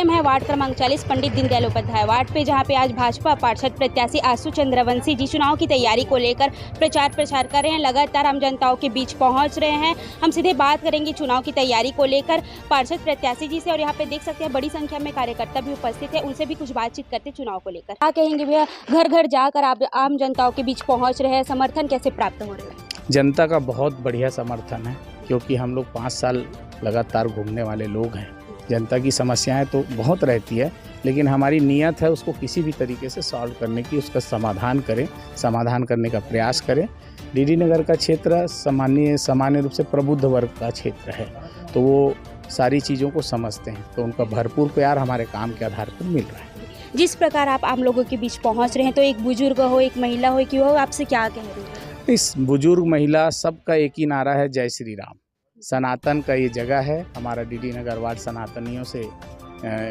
CM है ward क्रमांक 40 Pandit Deendayal Upadhyay ward पे, जहां पे आज भाजपा पार्षद प्रत्याशी आशु चंद्रवंशी जी चुनाव की तैयारी को लेकर प्रचार कर रहे हैं। लगातार आम जनताओं के बीच पहुंच रहे हैं। हम सीधे बात करेंगे चुनाव की तैयारी को लेकर पार्षद प्रत्याशी जी से, और यहाँ पे देख सकते हैं बड़ी संख्या में कार्यकर्ता भी उपस्थित है। उनसे भी कुछ बातचीत करते चुनाव को लेकर। क्या कहेंगे भैया, घर घर जाकर आप आम जनताओं के बीच पहुँच रहे हैं, समर्थन कैसे प्राप्त हो रहे हैं? जनता का बहुत बढ़िया समर्थन है, क्योंकि हम लोग 5 साल लगातार घूमने वाले लोग हैं। जनता की समस्याएं तो बहुत रहती है, लेकिन हमारी नीयत है उसको किसी भी तरीके से सॉल्व करने की, उसका समाधान करने का प्रयास करें। डीडी नगर का क्षेत्र सामान्य रूप से प्रबुद्ध वर्ग का क्षेत्र है, तो वो सारी चीज़ों को समझते हैं, तो उनका भरपूर प्यार हमारे काम के आधार पर मिल रहा है। जिस प्रकार आप आम लोगों के बीच पहुँच रहे हैं, तो एक बुजुर्ग हो, एक महिला हो, कि वो आपसे क्या कह रही है? इस बुजुर्ग महिला सबका एक ही नारा है, जय श्री राम। सनातन का ये जगह है, हमारा डीडी नगर वार्ड सनातनियों से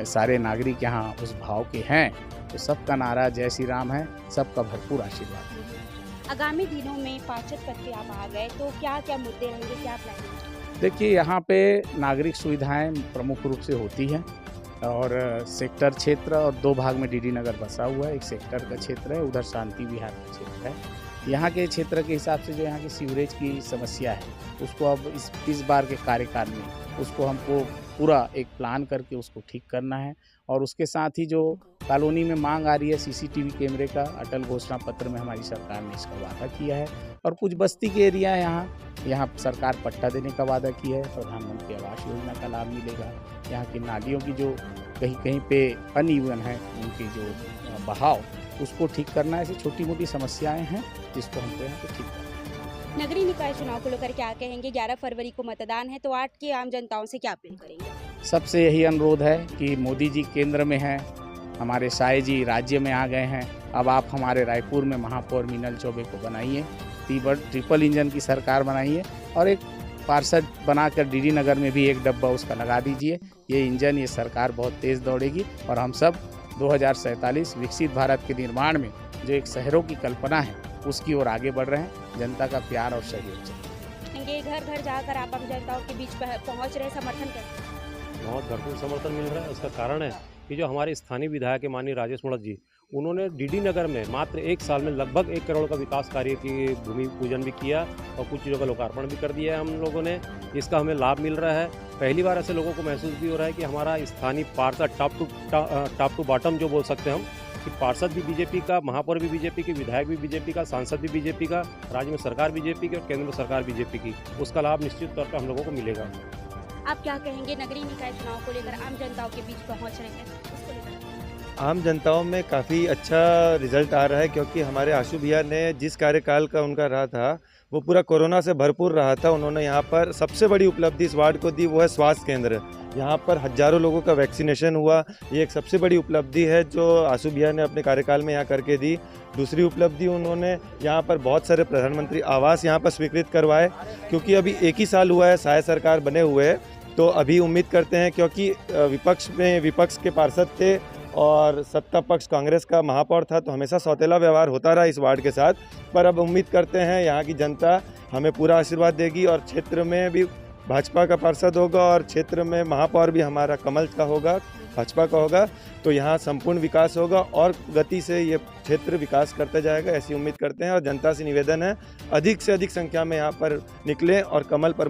सारे नागरिक यहाँ उस भाव के हैं, तो सबका नारा जय श्री राम है, सबका भरपूर आशीर्वाद है। आगामी दिनों में पार्षद पद पे आप आ गए, तो क्या क्या मुद्दे रहेंगे, क्या प्लान है? देखिए, यहाँ पे नागरिक सुविधाएं प्रमुख रूप से होती हैं, और सेक्टर क्षेत्र और 2 भाग में डीडी नगर बसा हुआ है। एक सेक्टर का क्षेत्र है, उधर शांति विहार का क्षेत्र है। यहाँ के क्षेत्र के हिसाब से जो यहाँ की सीवरेज की समस्या है, उसको अब इस बार के कार्यकाल में उसको हमको पूरा एक प्लान करके उसको ठीक करना है। और उसके साथ ही जो कॉलोनी में मांग आ रही है सीसीटीवी कैमरे का, अटल घोषणा पत्र में हमारी सरकार ने इसका वादा किया है। और कुछ बस्ती के एरिया है, यहाँ सरकार पट्टा देने का वादा किया है। प्रधानमंत्री आवास योजना का लाभ मिलेगा। यहाँ की नालियों की जो कहीं पे अनइवन है, उनकी जो बहाव, उसको ठीक करना है। ऐसी छोटी मोटी समस्याएं हैं जिसको हमको यहाँ पे ठीक करना है। नगरीय निकाय चुनाव को लेकर क्या कहेंगे? 11 फरवरी को मतदान है, तो वार्ड की आम जनताओं से क्या अपील करेंगे? सबसे यही अनुरोध है कि मोदी जी केंद्र में हैं, हमारे साय जी राज्य में आ गए हैं। अब आप हमारे रायपुर में महापौर मीनल चौबे को बनाइए, ट्रिपल इंजन की सरकार बनाइए, और एक पार्षद बनाकर डीडी नगर में भी एक डब्बा उसका लगा दीजिए। ये इंजन, ये सरकार बहुत तेज़ दौड़ेगी, और हम सब 2047 विकसित भारत के निर्माण में जो एक शहरों की कल्पना है, उसकी ओर आगे बढ़ रहे हैं। जनता का प्यार और सहयोग चाहिए। घर घर जाकर आप आम जनताओं के बीच पहुंच रहे, समर्थन कैसे? बहुत भरपूर समर्थन मिल रहा है। उसका कारण है कि जो हमारे स्थानीय विधायक माननीय राजेश मुड़त जी, उन्होंने डीडी नगर में मात्र 1 साल में लगभग 1 करोड़ का विकास कार्य की भूमि पूजन भी किया, और कुछ चीज़ों का लोकार्पण भी कर दिया है हम लोगों ने, जिसका हमें लाभ मिल रहा है। पहली बार ऐसे लोगों को महसूस भी हो रहा है कि हमारा स्थानीय पार्षद टॉप टू बॉटम जो बोल सकते हैं हम, कि पार्षद भी बीजेपी का, महापौर भी बीजेपी की, विधायक भी बीजेपी का, सांसद भी बीजेपी का, राज्य में सरकार बीजेपी की और केंद्र में सरकार बीजेपी की। उसका लाभ निश्चित तौर पर हम लोगों को मिलेगा। आप क्या कहेंगे, नगरीय निकाय चुनाव को लेकर आम जनताओं के बीच पहुंच रहे हैं, उसको लेकर? आम जनताओं में काफ़ी अच्छा रिजल्ट आ रहा है, क्योंकि हमारे आशु भैया ने जिस कार्यकाल का उनका रहा था, वो पूरा कोरोना से भरपूर रहा था। उन्होंने यहाँ पर सबसे बड़ी उपलब्धि इस वार्ड को दी, वो है स्वास्थ्य केंद्र। यहाँ पर हज़ारों लोगों का वैक्सीनेशन हुआ। ये एक सबसे बड़ी उपलब्धि है जो आशु भैया ने अपने कार्यकाल में यहाँ करके दी। दूसरी उपलब्धि, उन्होंने यहाँ पर बहुत सारे प्रधानमंत्री आवास यहाँ पर स्वीकृत करवाए, क्योंकि अभी 1 ही साल हुआ है सहाय सरकार बने हुए। तो अभी उम्मीद करते हैं, क्योंकि विपक्ष के पार्षद थे और सत्ता पक्ष कांग्रेस का महापौर था, तो हमेशा सौतेला व्यवहार होता रहा इस वार्ड के साथ। पर अब उम्मीद करते हैं यहाँ की जनता हमें पूरा आशीर्वाद देगी, और क्षेत्र में भी भाजपा का पार्षद होगा, और क्षेत्र में महापौर भी हमारा कमल का होगा, भाजपा का होगा। तो यहाँ संपूर्ण विकास होगा, और गति से ये क्षेत्र विकास करता जाएगा, ऐसी उम्मीद करते हैं। और जनता से निवेदन है, अधिक से अधिक संख्या में यहाँ पर निकलें और कमल पर